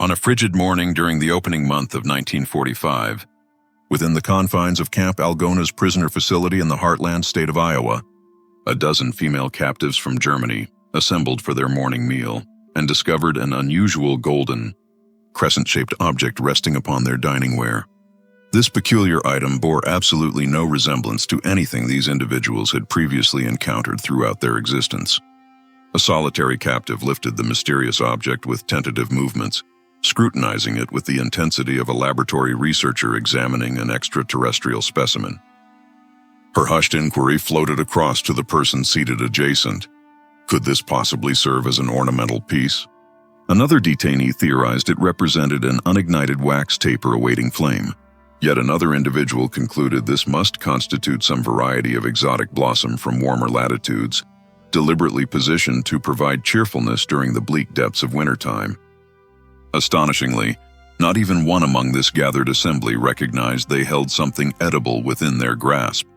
On a frigid morning during the opening month of 1945, within the confines of Camp Algona's prisoner facility in the heartland state of Iowa, a dozen female captives from Germany assembled for their morning meal and discovered an unusual golden, crescent-shaped object resting upon their dining ware. This peculiar item bore absolutely no resemblance to anything these individuals had previously encountered throughout their existence. A solitary captive lifted the mysterious object with tentative movements, scrutinizing it with the intensity of a laboratory researcher examining an extraterrestrial specimen. Her hushed inquiry floated across to the person seated adjacent. Could this possibly serve as an ornamental piece? Another detainee theorized it represented an unignited wax taper awaiting flame. Yet another individual concluded this must constitute some variety of exotic blossom from warmer latitudes, deliberately positioned to provide cheerfulness during the bleak depths of wintertime. Astonishingly, not even one among this gathered assembly recognized they held something edible within their grasp.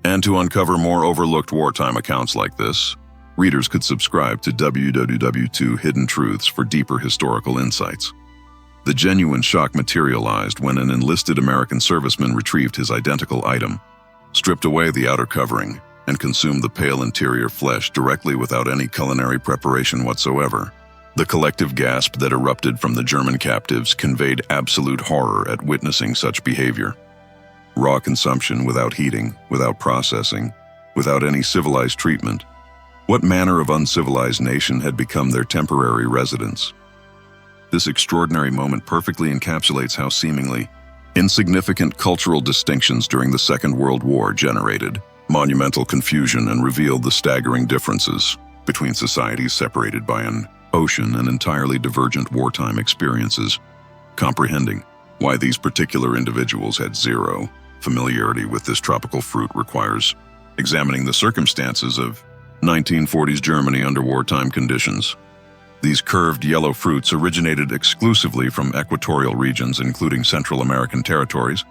And to uncover more overlooked wartime accounts like this, readers could subscribe to WW2 Hidden Truths for deeper historical insights. The genuine shock materialized when an enlisted American serviceman retrieved his identical item, stripped away the outer covering, and consumed the pale interior flesh directly without any culinary preparation whatsoever. The collective gasp that erupted from the German captives conveyed absolute horror at witnessing such behavior. Raw consumption without heating, without processing, without any civilized treatment. What manner of uncivilized nation had become their temporary residence? This extraordinary moment perfectly encapsulates how seemingly insignificant cultural distinctions during the Second World War generated monumental confusion and revealed the staggering differences between societies separated by an ocean and entirely divergent wartime experiences. Comprehending why these particular individuals had zero familiarity with this tropical fruit requires examining the circumstances of 1940s Germany under wartime conditions. These curved yellow fruits originated exclusively from equatorial regions including Central American territories,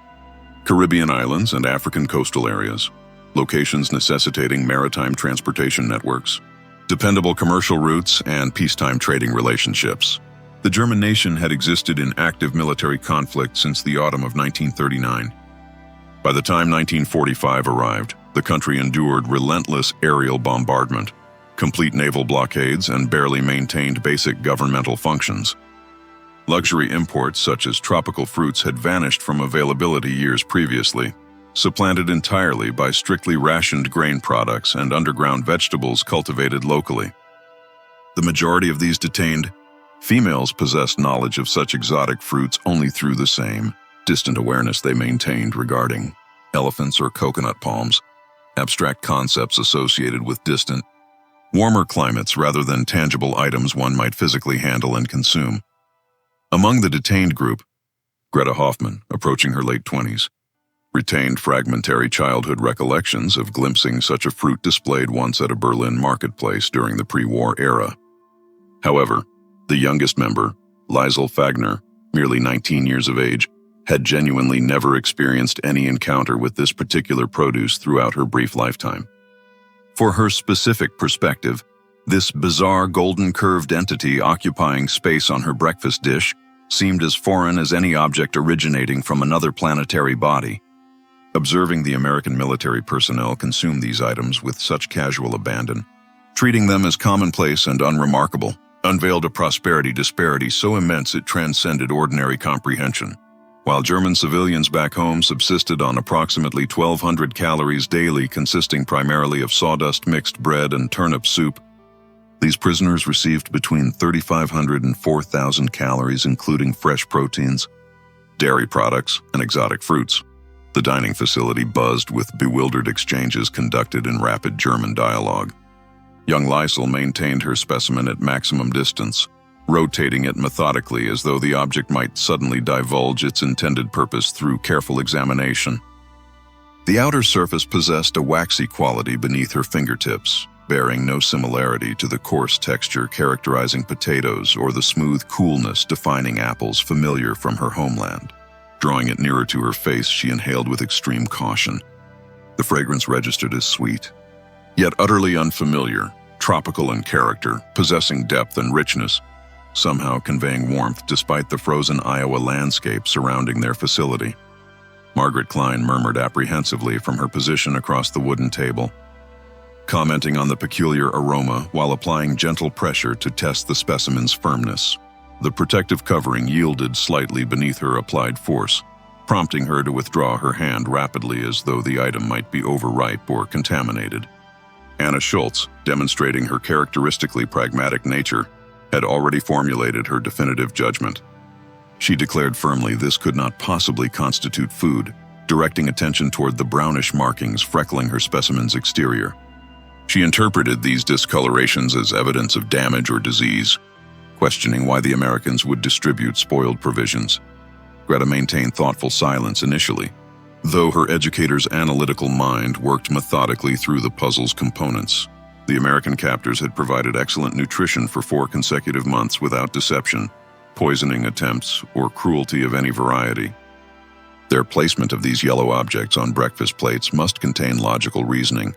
Caribbean islands, and African coastal areas, locations necessitating maritime transportation networks, dependable commercial routes, and peacetime trading relationships. The German nation had existed in active military conflict since the autumn of 1939. By the time 1945 arrived, the country endured relentless aerial bombardment, complete naval blockades, and barely maintained basic governmental functions. Luxury imports such as tropical fruits had vanished from availability years previously, supplanted entirely by strictly rationed grain products and underground vegetables cultivated locally. The majority of these detained females possessed knowledge of such exotic fruits only through the same distant awareness they maintained regarding elephants or coconut palms, abstract concepts associated with distant, warmer climates rather than tangible items one might physically handle and consume. Among the detained group, Greta Hoffman, approaching her late 20s, retained fragmentary childhood recollections of glimpsing such a fruit displayed once at a Berlin marketplace during the pre-war era. However, the youngest member, Liesl Fagner, merely 19 years of age, had genuinely never experienced any encounter with this particular produce throughout her brief lifetime. For her specific perspective, this bizarre golden curved entity occupying space on her breakfast dish seemed as foreign as any object originating from another planetary body. Observing the American military personnel consume these items with such casual abandon, treating them as commonplace and unremarkable, unveiled a prosperity disparity so immense it transcended ordinary comprehension. While German civilians back home subsisted on approximately 1,200 calories daily consisting primarily of sawdust mixed bread and turnip soup, these prisoners received between 3,500 and 4,000 calories including fresh proteins, dairy products, and exotic fruits. The dining facility buzzed with bewildered exchanges conducted in rapid German dialogue. Young Liesl maintained her specimen at maximum distance, rotating it methodically as though the object might suddenly divulge its intended purpose through careful examination. The outer surface possessed a waxy quality beneath her fingertips, bearing no similarity to the coarse texture characterizing potatoes or the smooth coolness defining apples familiar from her homeland. Drawing it nearer to her face, she inhaled with extreme caution. The fragrance registered as sweet, yet utterly unfamiliar, tropical in character, possessing depth and richness. somehow conveying warmth despite the frozen Iowa landscape surrounding their facility. Margaret Klein murmured apprehensively from her position across the wooden table, commenting on the peculiar aroma while applying gentle pressure to test the specimen's firmness. The protective covering yielded slightly beneath her applied force, prompting her to withdraw her hand rapidly as though the item might be overripe or contaminated. Anna Schultz, demonstrating her characteristically pragmatic nature, had already formulated her definitive judgment. She declared firmly this could not possibly constitute food, directing attention toward the brownish markings freckling her specimen's exterior. She interpreted these discolorations as evidence of damage or disease, questioning why the Americans would distribute spoiled provisions. Greta maintained thoughtful silence initially, though her educator's analytical mind worked methodically through the puzzle's components. The American captors had provided excellent nutrition for 4 consecutive months without deception, poisoning attempts, or cruelty of any variety. Their placement of these yellow objects on breakfast plates must contain logical reasoning.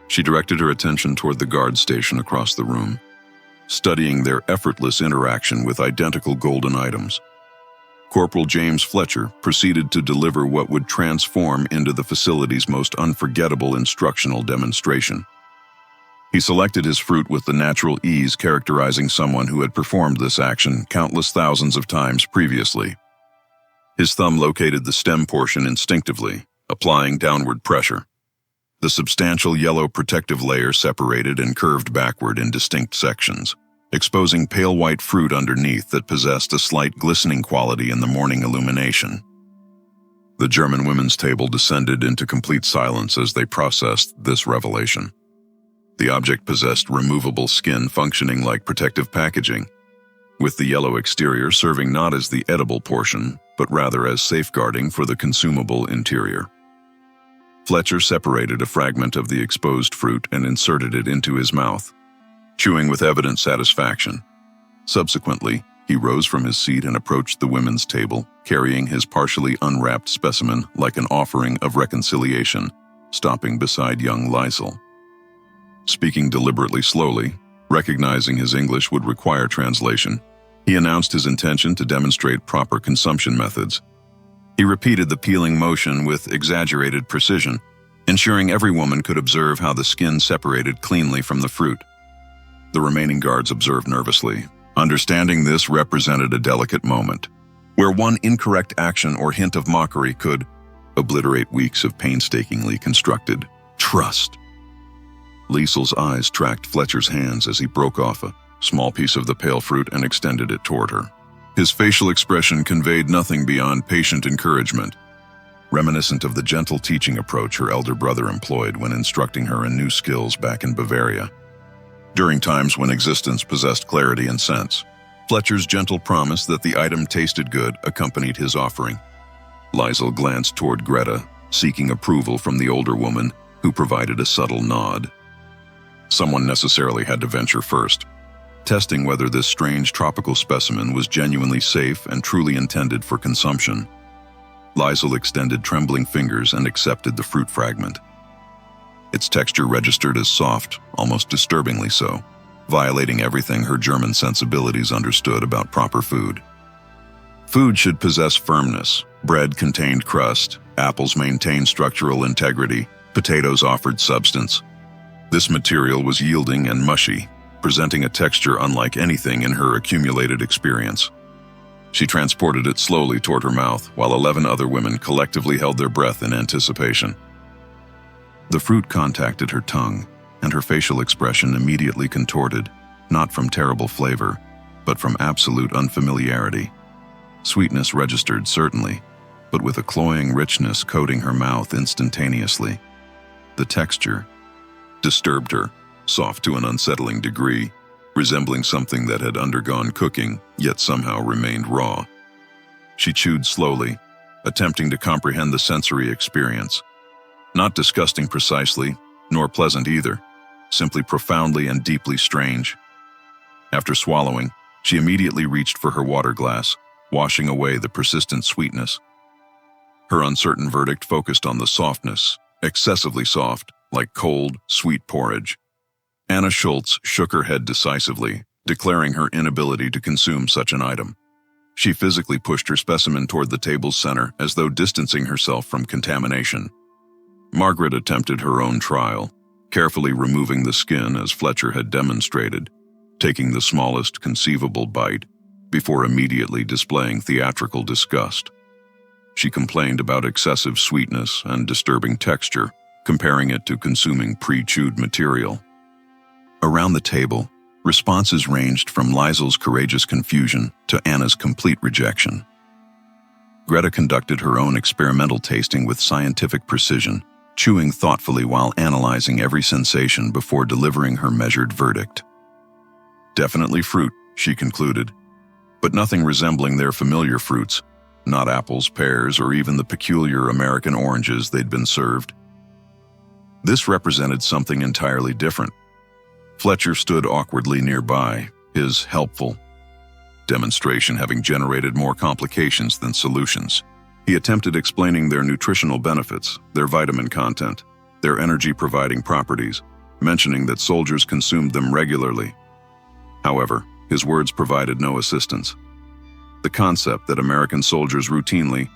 She directed her attention toward the guard station across the room, studying their effortless interaction with identical golden items. Corporal James Fletcher proceeded to deliver what would transform into the facility's most unforgettable instructional demonstration. He selected his fruit with the natural ease characterizing someone who had performed this action countless thousands of times previously. His thumb located the stem portion instinctively, applying downward pressure. The substantial yellow protective layer separated and curved backward in distinct sections, exposing pale white fruit underneath that possessed a slight glistening quality in the morning illumination. The German women's table descended into complete silence as they processed this revelation. The object possessed removable skin functioning like protective packaging, with the yellow exterior serving not as the edible portion, but rather as safeguarding for the consumable interior. Fletcher separated a fragment of the exposed fruit and inserted it into his mouth, chewing with evident satisfaction. Subsequently, he rose from his seat and approached the women's table, carrying his partially unwrapped specimen like an offering of reconciliation, stopping beside young Liesel. Speaking deliberately slowly, recognizing his English would require translation, he announced his intention to demonstrate proper consumption methods. He repeated the peeling motion with exaggerated precision, ensuring every woman could observe how the skin separated cleanly from the fruit. The remaining guards observed nervously, understanding this represented a delicate moment, where one incorrect action or hint of mockery could obliterate weeks of painstakingly constructed trust. Liesel's eyes tracked Fletcher's hands as he broke off a small piece of the pale fruit and extended it toward her. His facial expression conveyed nothing beyond patient encouragement, reminiscent of the gentle teaching approach her elder brother employed when instructing her in new skills back in Bavaria. During times when existence possessed clarity and sense, Fletcher's gentle promise that the item tasted good accompanied his offering. Liesel glanced toward Greta, seeking approval from the older woman, who provided a subtle nod. Someone necessarily had to venture first, testing whether this strange tropical specimen was genuinely safe and truly intended for consumption. Liesel extended trembling fingers and accepted the fruit fragment. Its texture registered as soft, almost disturbingly so, violating everything her German sensibilities understood about proper food. Food should possess firmness. Bread contained crust, apples maintained structural integrity, potatoes offered substance. This material was yielding and mushy, presenting a texture unlike anything in her accumulated experience. She transported it slowly toward her mouth, while 11 other women collectively held their breath in anticipation. The fruit contacted her tongue, and her facial expression immediately contorted, not from terrible flavor, but from absolute unfamiliarity. Sweetness registered, certainly, but with a cloying richness coating her mouth instantaneously. The texture disturbed her, soft to an unsettling degree, resembling something that had undergone cooking, yet somehow remained raw. She chewed slowly, attempting to comprehend the sensory experience. Not disgusting precisely, nor pleasant either, simply profoundly and deeply strange. After swallowing, she immediately reached for her water glass, washing away the persistent sweetness. Her uncertain verdict focused on the softness, excessively soft, like cold, sweet porridge. Anna Schultz shook her head decisively, declaring her inability to consume such an item. She physically pushed her specimen toward the table's center as though distancing herself from contamination. Margaret attempted her own trial, carefully removing the skin as Fletcher had demonstrated, taking the smallest conceivable bite before immediately displaying theatrical disgust. She complained about excessive sweetness and disturbing texture, comparing it to consuming pre-chewed material. Around the table, responses ranged from Liesel's courageous confusion to Anna's complete rejection. Greta conducted her own experimental tasting with scientific precision, chewing thoughtfully while analyzing every sensation before delivering her measured verdict. Definitely fruit, she concluded, but nothing resembling their familiar fruits, not apples, pears, or even the peculiar American oranges they'd been served. This represented something entirely different. Fletcher stood awkwardly nearby, his helpful demonstration having generated more complications than solutions. He attempted explaining their nutritional benefits, their vitamin content, their energy-providing properties, mentioning that soldiers consumed them regularly. However, his words provided no assistance. The concept that American soldiers routinely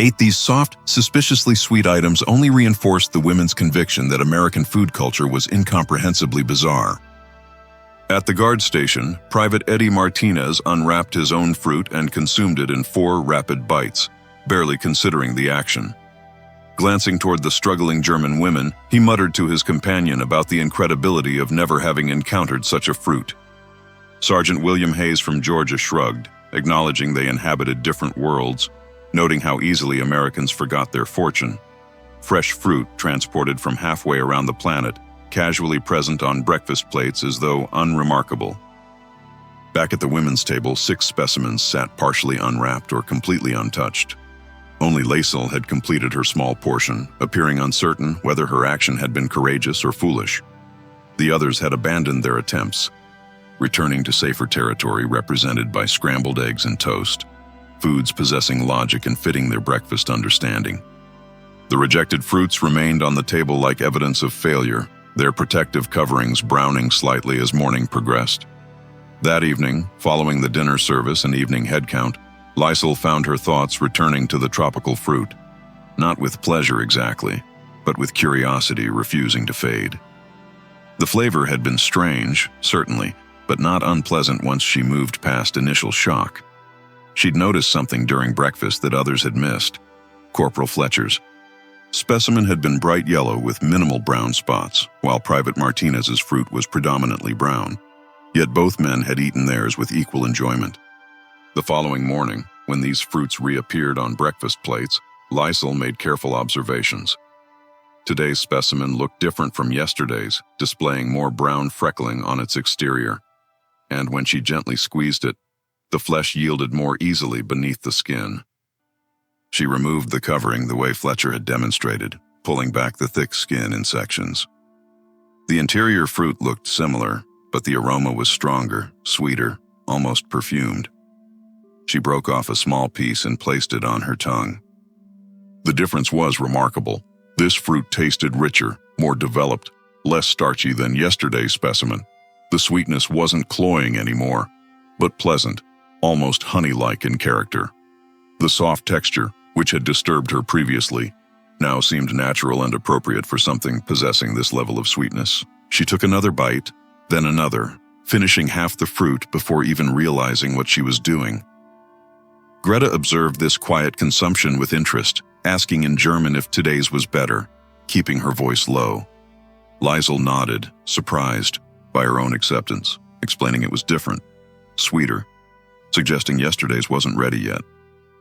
ate these soft, suspiciously sweet items only reinforced the women's conviction that American food culture was incomprehensibly bizarre. At the guard station, Private Eddie Martinez unwrapped his own fruit and consumed it in 4 rapid bites, barely considering the action. Glancing toward the struggling German women, he muttered to his companion about the incredibility of never having encountered such a fruit. Sergeant William Hayes from Georgia shrugged, acknowledging they inhabited different worlds, noting how easily Americans forgot their fortune. Fresh fruit transported from halfway around the planet, casually present on breakfast plates as though unremarkable. Back at the women's table, 6 specimens sat partially unwrapped or completely untouched. Only Liesel had completed her small portion, appearing uncertain whether her action had been courageous or foolish. The others had abandoned their attempts, returning to safer territory represented by scrambled eggs and toast, foods possessing logic and fitting their breakfast understanding. The rejected fruits remained on the table like evidence of failure, their protective coverings browning slightly as morning progressed. That evening, following the dinner service and evening head count, Liesel found her thoughts returning to the tropical fruit, not with pleasure exactly, but with curiosity refusing to fade. The flavor had been strange, certainly, but not unpleasant once she moved past initial shock. She'd noticed something during breakfast that others had missed. Corporal Fletcher's specimen had been bright yellow with minimal brown spots, while Private Martinez's fruit was predominantly brown. Yet both men had eaten theirs with equal enjoyment. The following morning, when these fruits reappeared on breakfast plates, Liesel made careful observations. Today's specimen looked different from yesterday's, displaying more brown freckling on its exterior. And when she gently squeezed it, the flesh yielded more easily beneath the skin. She removed the covering the way Fletcher had demonstrated, pulling back the thick skin in sections. The interior fruit looked similar, but the aroma was stronger, sweeter, almost perfumed. She broke off a small piece and placed it on her tongue. The difference was remarkable. This fruit tasted richer, more developed, less starchy than yesterday's specimen. The sweetness wasn't cloying anymore, but pleasant, almost honey-like in character. The soft texture, which had disturbed her previously, now seemed natural and appropriate for something possessing this level of sweetness. She took another bite, then another, finishing half the fruit before even realizing what she was doing. Greta observed this quiet consumption with interest, asking in German if today's was better, keeping her voice low. Liesel nodded, surprised by her own acceptance, explaining it was different, sweeter, suggesting yesterday's wasn't ready yet,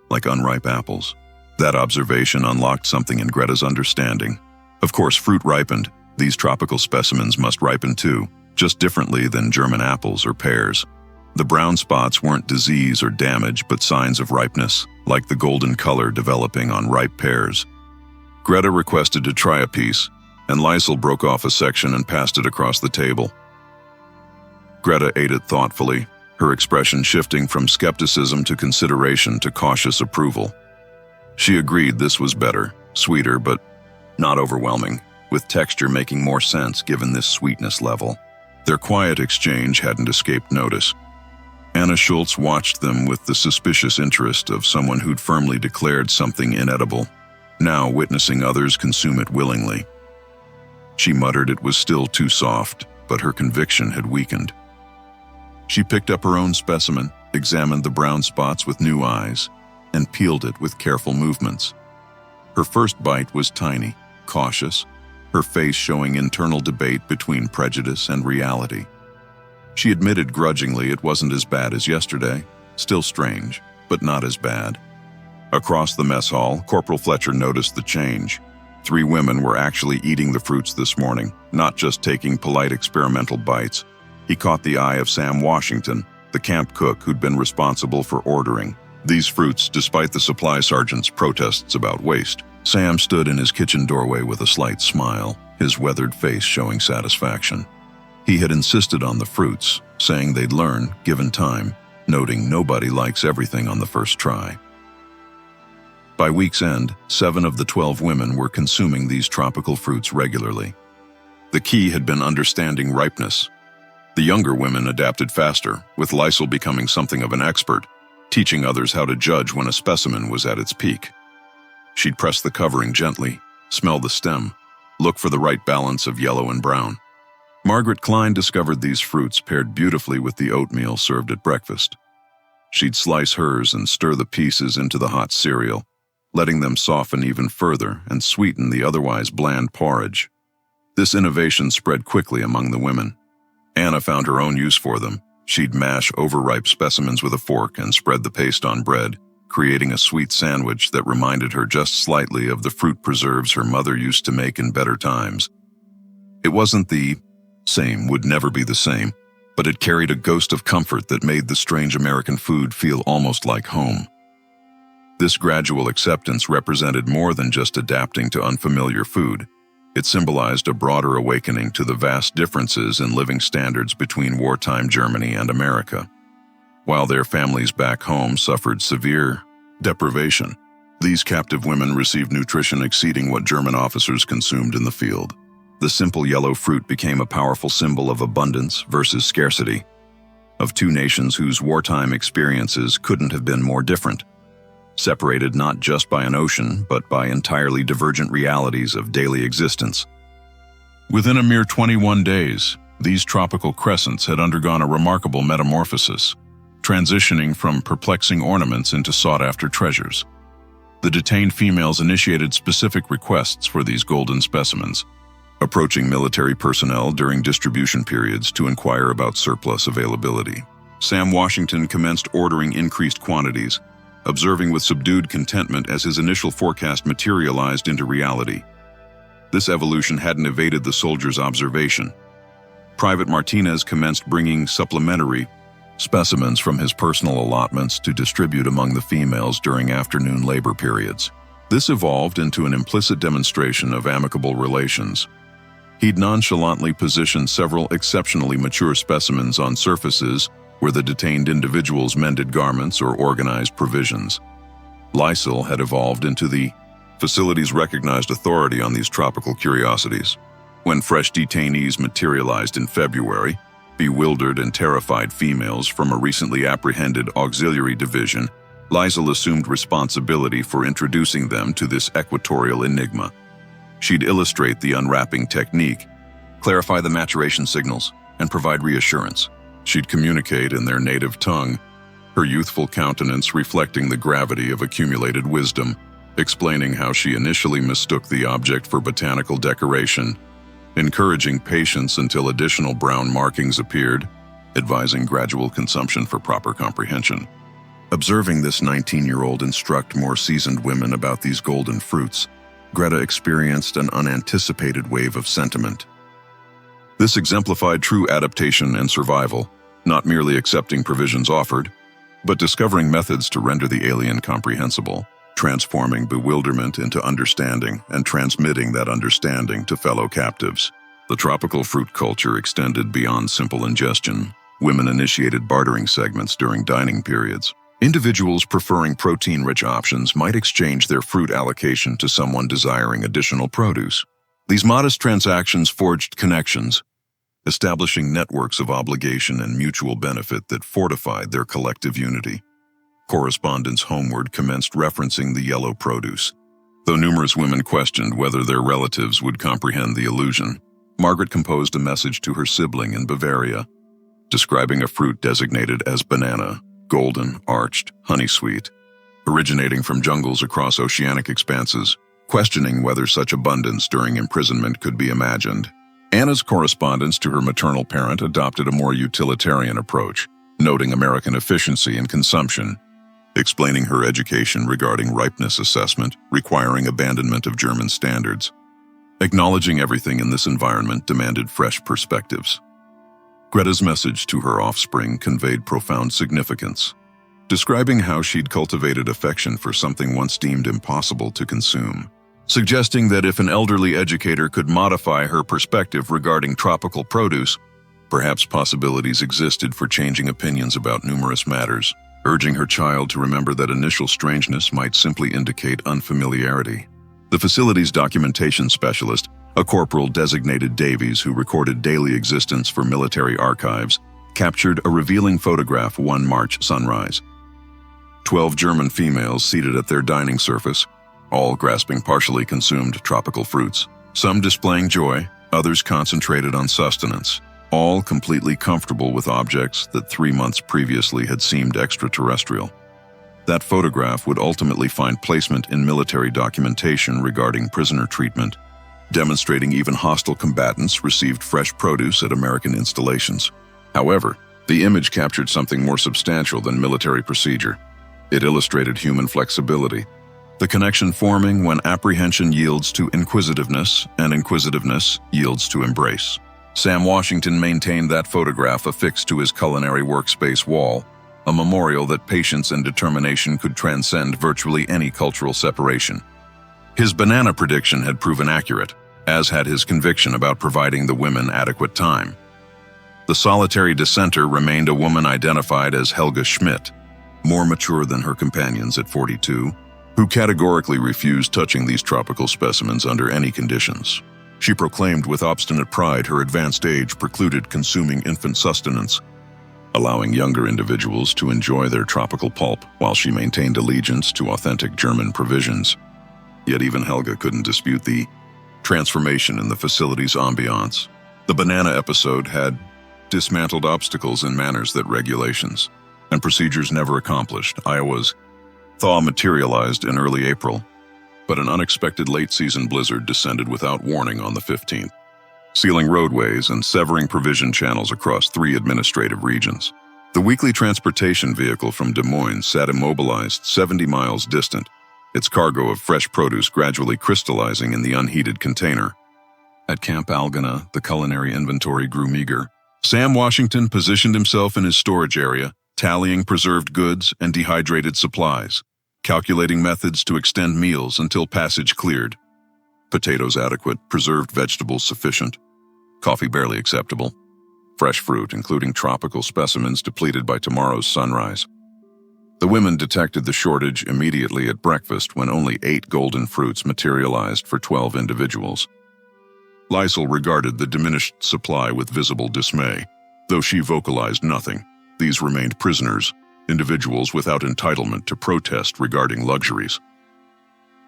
like unripe apples. That observation unlocked something in Greta's understanding. Of course, fruit ripened. These tropical specimens must ripen too, just differently than German apples or pears. The brown spots weren't disease or damage, but signs of ripeness, like the golden color developing on ripe pears. Greta requested to try a piece, and Liesel broke off a section and passed it across the table. Greta ate it thoughtfully, her expression shifting from skepticism to consideration to cautious approval. She agreed this was better, sweeter, but not overwhelming, with texture making more sense given this sweetness level. Their quiet exchange hadn't escaped notice. Anna Schultz watched them with the suspicious interest of someone who'd firmly declared something inedible, now witnessing others consume it willingly. She muttered it was still too soft, but her conviction had weakened. She picked up her own specimen, examined the brown spots with new eyes, and peeled it with careful movements. Her first bite was tiny, cautious, her face showing internal debate between prejudice and reality. She admitted grudgingly it wasn't as bad as yesterday, still strange, but not as bad. Across the mess hall, Corporal Fletcher noticed the change. 3 women were actually eating the fruits this morning, not just taking polite experimental bites. He caught the eye of Sam Washington, the camp cook who'd been responsible for ordering these fruits despite the supply sergeant's protests about waste. Sam stood in his kitchen doorway with a slight smile, his weathered face showing satisfaction. He had insisted on the fruits, saying they'd learn, given time, noting nobody likes everything on the first try. By week's end, 7 of the 12 women were consuming these tropical fruits regularly. The key had been understanding ripeness. The younger women adapted faster, with Lysol becoming something of an expert, teaching others how to judge when a specimen was at its peak. She'd press the covering gently, smell the stem, look for the right balance of yellow and brown. Margaret Klein discovered these fruits paired beautifully with the oatmeal served at breakfast. She'd slice hers and stir the pieces into the hot cereal, letting them soften even further and sweeten the otherwise bland porridge. This innovation spread quickly among the women. Anna found her own use for them. She'd mash overripe specimens with a fork and spread the paste on bread, creating a sweet sandwich that reminded her just slightly of the fruit preserves her mother used to make in better times. It wasn't the same, would never be the same, but it carried a ghost of comfort that made the strange American food feel almost like home. This gradual acceptance represented more than just adapting to unfamiliar food. It symbolized a broader awakening to the vast differences in living standards between wartime Germany and America. While their families back home suffered severe deprivation, these captive women received nutrition exceeding what German officers consumed in the field. The simple yellow fruit became a powerful symbol of abundance versus scarcity, of 2 nations whose wartime experiences couldn't have been more different, separated not just by an ocean, but by entirely divergent realities of daily existence. Within a mere 21 days, these tropical crescents had undergone a remarkable metamorphosis, transitioning from perplexing ornaments into sought-after treasures. The detained females initiated specific requests for these golden specimens, approaching military personnel during distribution periods to inquire about surplus availability. Sam Washington commenced ordering increased quantities, observing with subdued contentment as his initial forecast materialized into reality. This evolution hadn't evaded the soldiers' observation. Private Martinez commenced bringing supplementary specimens from his personal allotments to distribute among the females during afternoon labor periods. This evolved into an implicit demonstration of amicable relations. He'd nonchalantly positioned several exceptionally mature specimens on surfaces where the detained individuals mended garments or organized provisions. Lysol had evolved into the facility's recognized authority on these tropical curiosities. When fresh detainees materialized in February, bewildered and terrified females from a recently apprehended auxiliary division, Lysol assumed responsibility for introducing them to this equatorial enigma. She'd illustrate the unwrapping technique, clarify the maturation signals, and provide reassurance. She'd communicate in their native tongue, her youthful countenance reflecting the gravity of accumulated wisdom, explaining how she initially mistook the object for botanical decoration, encouraging patience until additional brown markings appeared, advising gradual consumption for proper comprehension. Observing this 19-year-old instruct more seasoned women about these golden fruits, Greta experienced an unanticipated wave of sentiment. This exemplified true adaptation and survival, not merely accepting provisions offered, but discovering methods to render the alien comprehensible, transforming bewilderment into understanding and transmitting that understanding to fellow captives. The tropical fruit culture extended beyond simple ingestion. Women initiated bartering segments during dining periods. Individuals preferring protein-rich options might exchange their fruit allocation to someone desiring additional produce. These modest transactions forged connections, establishing networks of obligation and mutual benefit that fortified their collective unity. Correspondence homeward commenced referencing the yellow produce. Though numerous women questioned whether their relatives would comprehend the allusion, Margaret composed a message to her sibling in Bavaria, describing a fruit designated as banana, golden, arched, honey-sweet, originating from jungles across oceanic expanses, questioning whether such abundance during imprisonment could be imagined. Anna's correspondence to her maternal parent adopted a more utilitarian approach, noting American efficiency in consumption, explaining her education regarding ripeness assessment, requiring abandonment of German standards. Acknowledging everything in this environment demanded fresh perspectives. Greta's message to her offspring conveyed profound significance, describing how she'd cultivated affection for something once deemed impossible to consume, suggesting that if an elderly educator could modify her perspective regarding tropical produce, perhaps possibilities existed for changing opinions about numerous matters, urging her child to remember that initial strangeness might simply indicate unfamiliarity. The facility's documentation specialist, a corporal designated Davies who recorded daily existence for military archives, captured a revealing photograph one March sunrise. 12 German females seated at their dining surface, all grasping partially consumed tropical fruits, some displaying joy, others concentrated on sustenance, all completely comfortable with objects that 3 months previously had seemed extraterrestrial. That photograph would ultimately find placement in military documentation regarding prisoner treatment, demonstrating even hostile combatants received fresh produce at American installations. However, the image captured something more substantial than military procedure. It illustrated human flexibility, the connection forming when apprehension yields to inquisitiveness and inquisitiveness yields to embrace. Sam Washington maintained that photograph affixed to his culinary workspace wall, a memorial that patience and determination could transcend virtually any cultural separation. His banana prediction had proven accurate, as had his conviction about providing the women adequate time. The solitary dissenter remained a woman identified as Helga Schmidt, more mature than her companions at 42, who categorically refused touching these tropical specimens under any conditions. She proclaimed with obstinate pride her advanced age precluded consuming infant sustenance, allowing younger individuals to enjoy their tropical pulp while she maintained allegiance to authentic German provisions. Yet even Helga couldn't dispute the transformation in the facility's ambiance. The banana episode had dismantled obstacles in manners that regulations and procedures never accomplished. Iowa's thaw materialized in early April, but an unexpected late-season blizzard descended without warning on the 15th, sealing roadways and severing provision channels across 3 administrative regions. The weekly transportation vehicle from Des Moines sat immobilized 70 miles distant, its cargo of fresh produce gradually crystallizing in the unheated container. At Camp Algona, the culinary inventory grew meager. Sam Washington positioned himself in his storage area, tallying preserved goods and dehydrated supplies, calculating methods to extend meals until passage cleared. Potatoes adequate, preserved vegetables sufficient, coffee barely acceptable, fresh fruit, including tropical specimens, depleted by tomorrow's sunrise. The women detected the shortage immediately at breakfast when only 8 golden fruits materialized for 12 individuals. Lysel regarded the diminished supply with visible dismay. Though she vocalized nothing, these remained prisoners, individuals without entitlement to protest regarding luxuries.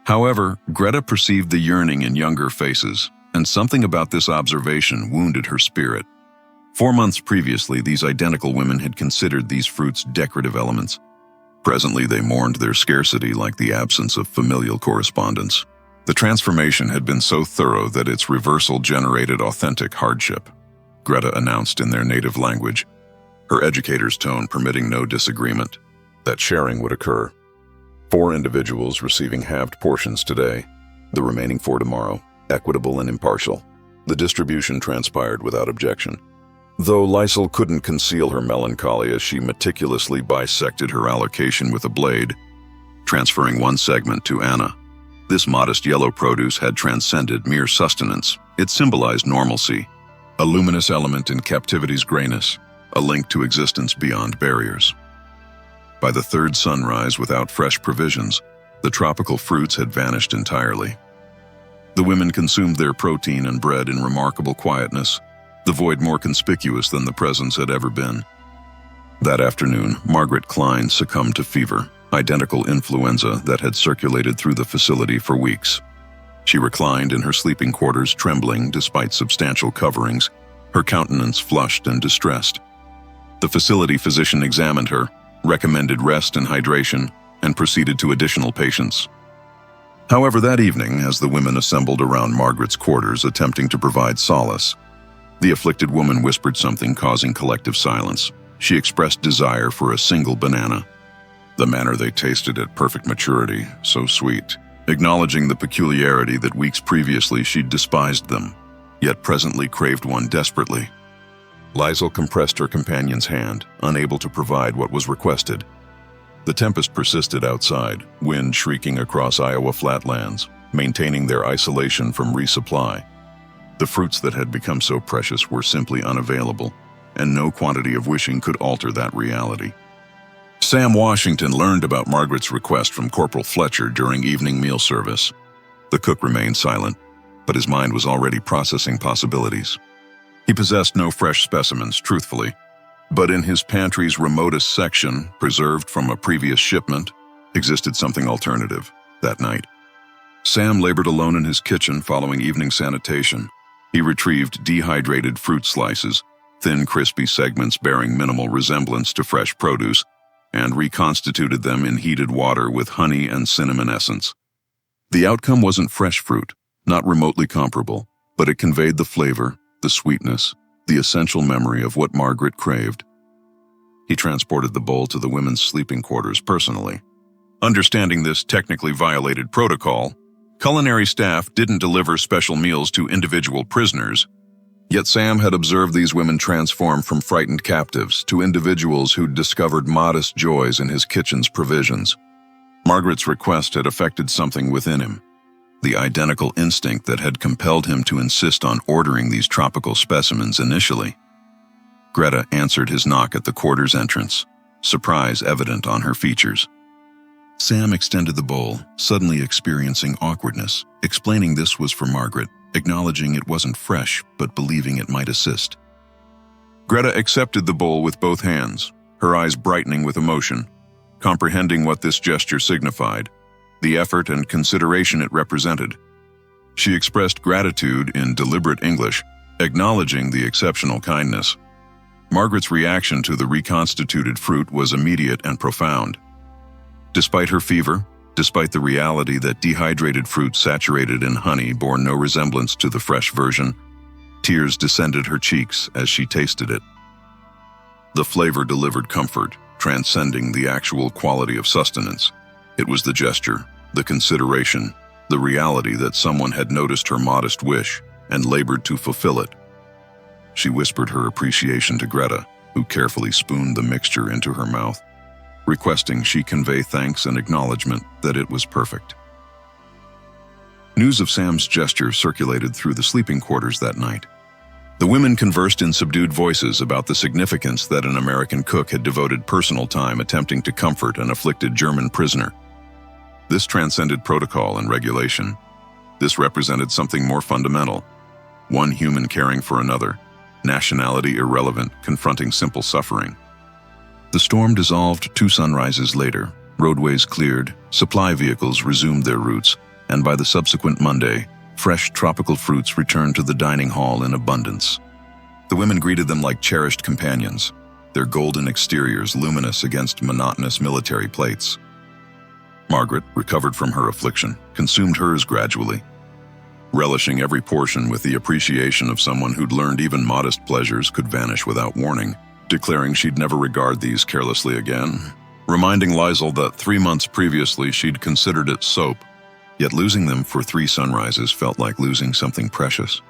However, Greta perceived the yearning in younger faces, and something about this observation wounded her spirit. 4 months previously, these identical women had considered these fruits decorative elements. Presently, they mourned their scarcity like the absence of familial correspondence. The transformation had been so thorough that its reversal generated authentic hardship, Greta announced in their native language, her educator's tone permitting no disagreement that sharing would occur. 4 individuals receiving halved portions today, the remaining 4 tomorrow, equitable and impartial. The distribution transpired without objection. Though Lysel couldn't conceal her melancholy as she meticulously bisected her allocation with a blade, transferring one segment to Anna. This modest yellow produce had transcended mere sustenance. It symbolized normalcy, a luminous element in captivity's grayness, a link to existence beyond barriers. By the 3rd sunrise without fresh provisions, the tropical fruits had vanished entirely. The women consumed their protein and bread in remarkable quietness, the void more conspicuous than the presence had ever been. That afternoon, Margaret Klein succumbed to fever, identical influenza that had circulated through the facility for weeks. She reclined in her sleeping quarters, trembling despite substantial coverings, her countenance flushed and distressed. The facility physician examined her, recommended rest and hydration, and proceeded to additional patients. However, that evening, as the women assembled around Margaret's quarters attempting to provide solace, the afflicted woman whispered something, causing collective silence. She expressed desire for a single banana. The manner they tasted at perfect maturity, so sweet, acknowledging the peculiarity that weeks previously she'd despised them, yet presently craved one desperately. Liesl compressed her companion's hand, unable to provide what was requested. The tempest persisted outside, wind shrieking across Iowa flatlands, maintaining their isolation from resupply. The fruits that had become so precious were simply unavailable, and no quantity of wishing could alter that reality. Sam Washington learned about Margaret's request from Corporal Fletcher during evening meal service. The cook remained silent, but his mind was already processing possibilities. He possessed no fresh specimens, truthfully, but in his pantry's remotest section, preserved from a previous shipment, existed something alternative that night. Sam labored alone in his kitchen following evening sanitation. He retrieved dehydrated fruit slices, thin, crispy segments bearing minimal resemblance to fresh produce, and reconstituted them in heated water with honey and cinnamon essence. The outcome wasn't fresh fruit, not remotely comparable, but it conveyed the flavor, the sweetness, the essential memory of what Margaret craved. He transported the bowl to the women's sleeping quarters personally. Understanding this technically violated protocol, culinary staff didn't deliver special meals to individual prisoners, yet Sam had observed these women transform from frightened captives to individuals who'd discovered modest joys in his kitchen's provisions. Margaret's request had affected something within him, the identical instinct that had compelled him to insist on ordering these tropical specimens initially. Greta answered his knock at the quarters entrance, surprise evident on her features. Sam extended the bowl, suddenly experiencing awkwardness, explaining this was for Margaret, acknowledging it wasn't fresh, but believing it might assist. Greta accepted the bowl with both hands, her eyes brightening with emotion, comprehending what this gesture signified, the effort and consideration it represented. She expressed gratitude in deliberate English, acknowledging the exceptional kindness. Margaret's reaction to the reconstituted fruit was immediate and profound. Despite her fever, despite the reality that dehydrated fruit saturated in honey bore no resemblance to the fresh version, tears descended her cheeks as she tasted it. The flavor delivered comfort, transcending the actual quality of sustenance. It was the gesture, the consideration, the reality that someone had noticed her modest wish and labored to fulfill it. She whispered her appreciation to Greta, who carefully spooned the mixture into her mouth, requesting she convey thanks and acknowledgement that it was perfect. News of Sam's gesture circulated through the sleeping quarters that night. The women conversed in subdued voices about the significance that an American cook had devoted personal time attempting to comfort an afflicted German prisoner. This transcended protocol and regulation. This represented something more fundamental, one human caring for another, nationality irrelevant, confronting simple suffering. The storm dissolved 2 sunrises later, roadways cleared, supply vehicles resumed their routes, and by the subsequent Monday, fresh tropical fruits returned to the dining hall in abundance. The women greeted them like cherished companions, their golden exteriors luminous against monotonous military plates. Margaret, recovered from her affliction, consumed hers gradually, relishing every portion with the appreciation of someone who'd learned even modest pleasures could vanish without warning, declaring she'd never regard these carelessly again, reminding Liesl that 3 months previously she'd considered it soap, yet losing them for 3 sunrises felt like losing something precious.